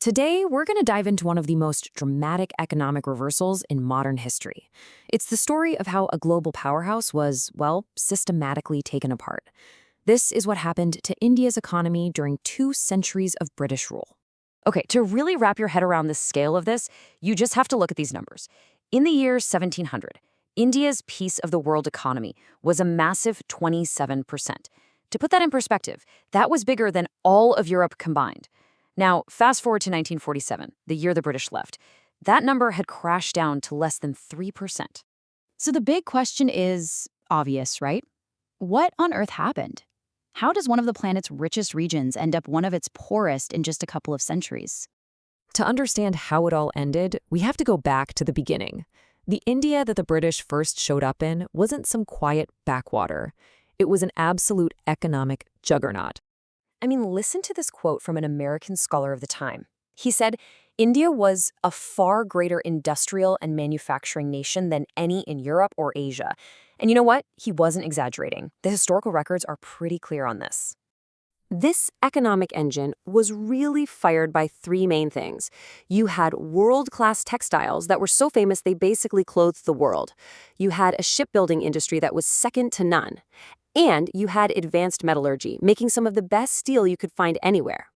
Today, we're going to dive into one of the most dramatic economic reversals in modern history. It's the story of how a global powerhouse was, well, systematically taken apart. This is what happened to India's economy during 2 centuries of British rule. Okay, to really wrap your head around the scale of this, you just have to look at these numbers. In the year 1700, India's piece of the world economy was a massive 27%. To put that in perspective, that was bigger than all of Europe combined. Now, fast forward to 1947, the year the British left. That number had crashed down to less than 3%. So the big question is obvious, right? What on earth happened? How does one of the planet's richest regions end up one of its poorest in just a couple of centuries? To understand how it all ended, we have to go back to the beginning. The India that the British first showed up in wasn't some quiet backwater. It was an absolute economic juggernaut. I mean, listen to this quote from an American scholar of the time. He said, India was a far greater industrial and manufacturing nation than any in Europe or Asia. And you know what? He wasn't exaggerating. The historical records are pretty clear on this. This economic engine was really fired by 3 main things. You had world-class textiles that were so famous they basically clothed the world. You had a shipbuilding industry that was second to none. And you had advanced metallurgy, making some of the best steel you could find anywhere.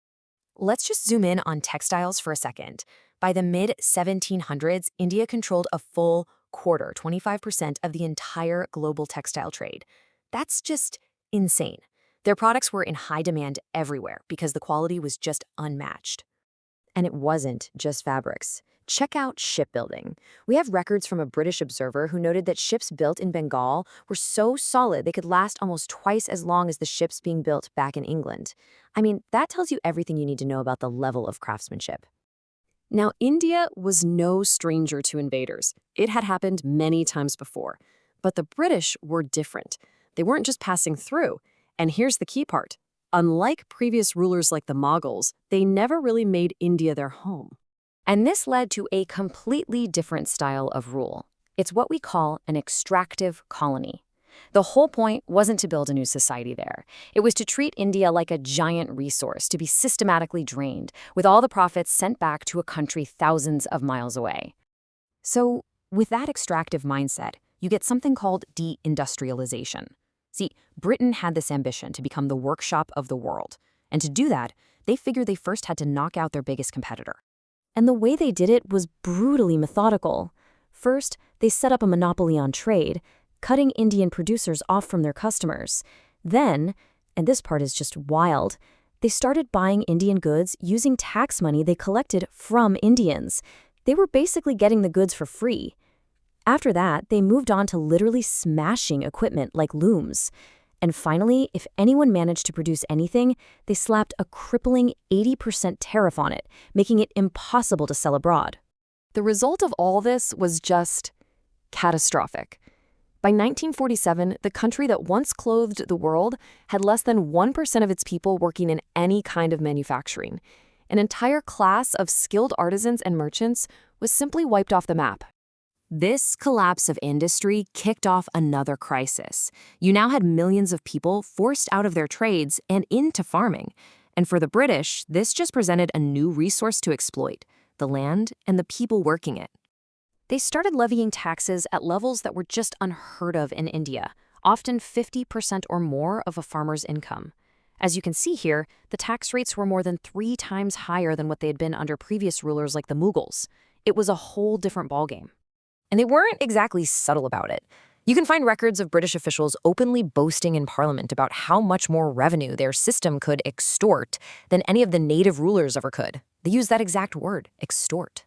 Let's just zoom in on textiles for a second. By the mid-1700s, India controlled a full quarter, 25% of the entire global textile trade. That's just insane. Their products were in high demand everywhere because the quality was just unmatched. And it wasn't just fabrics. Check out shipbuilding. We have records from a British observer who noted that ships built in Bengal were so solid they could last almost twice as long as the ships being built back in England. I mean, that tells you everything you need to know about the level of craftsmanship. Now, India was no stranger to invaders. It had happened many times before. But the British were different. They weren't just passing through. And here's the key part. Unlike previous rulers like the Mughals, they never really made India their home. And this led to a completely different style of rule. It's what we call an extractive colony. The whole point wasn't to build a new society there. It was to treat India like a giant resource to be systematically drained, with all the profits sent back to a country thousands of miles away. So, with that extractive mindset, you get something called deindustrialization. See, Britain had this ambition to become the workshop of the world. And to do that, they figured they first had to knock out their biggest competitor. And the way they did it was brutally methodical. First, they set up a monopoly on trade, cutting Indian producers off from their customers. Then, and this part is just wild, they started buying Indian goods using tax money they collected from Indians. They were basically getting the goods for free. After that, they moved on to literally smashing equipment like looms. And finally, if anyone managed to produce anything, they slapped a crippling 80% tariff on it, making it impossible to sell abroad. The result of all this was just catastrophic. By 1947, the country that once clothed the world had less than 1% of its people working in any kind of manufacturing. An entire class of skilled artisans and merchants was simply wiped off the map. This collapse of industry kicked off another crisis. You now had millions of people forced out of their trades and into farming. And for the British, this just presented a new resource to exploit: the land and the people working it. They started levying taxes at levels that were just unheard of in India, often 50% or more of a farmer's income. As you can see here, the tax rates were more than 3 times higher than what they had been under previous rulers like the Mughals. It was a whole different ballgame. And they weren't exactly subtle about it. You can find records of British officials openly boasting in Parliament about how much more revenue their system could extort than any of the native rulers ever could. They used that exact word, extort.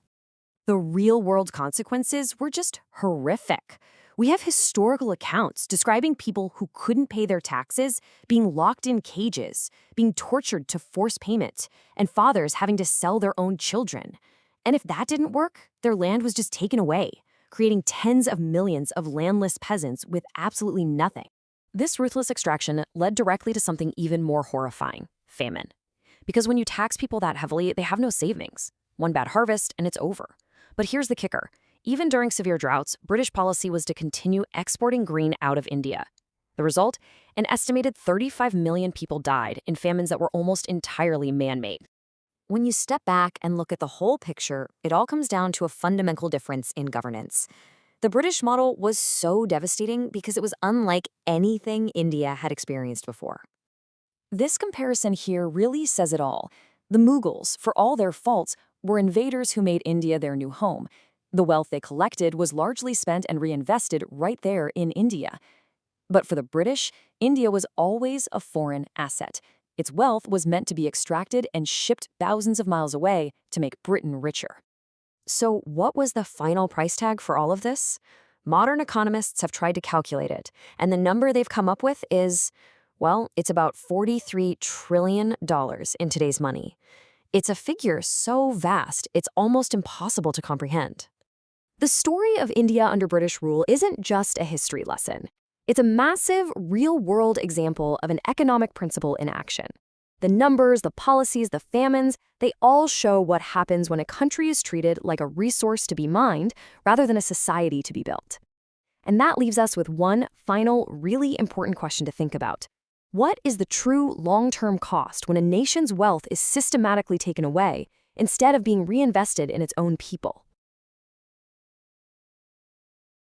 The real-world consequences were just horrific. We have historical accounts describing people who couldn't pay their taxes being locked in cages, being tortured to force payment, and fathers having to sell their own children. And if that didn't work, their land was just taken away, creating tens of millions of landless peasants with absolutely nothing. This ruthless extraction led directly to something even more horrifying: famine. Because when you tax people that heavily, they have no savings. One bad harvest, and it's over. But here's the kicker. Even during severe droughts, British policy was to continue exporting grain out of India. The result? An estimated 35 million people died in famines that were almost entirely man-made. When you step back and look at the whole picture, it all comes down to a fundamental difference in governance. The British model was so devastating because it was unlike anything India had experienced before. This comparison here really says it all. The Mughals, for all their faults, were invaders who made India their new home. The wealth they collected was largely spent and reinvested right there in India. But for the British, India was always a foreign asset. Its wealth was meant to be extracted and shipped thousands of miles away to make Britain richer. So, what was the final price tag for all of this? Modern economists have tried to calculate it, and the number they've come up with is, well, it's about $43 trillion in today's money. It's a figure so vast, it's almost impossible to comprehend. The story of India under British rule isn't just a history lesson. It's a massive, real-world example of an economic principle in action. The numbers, the policies, the famines, they all show what happens when a country is treated like a resource to be mined rather than a society to be built. And that leaves us with one final, really important question to think about. What is the true long-term cost when a nation's wealth is systematically taken away instead of being reinvested in its own people?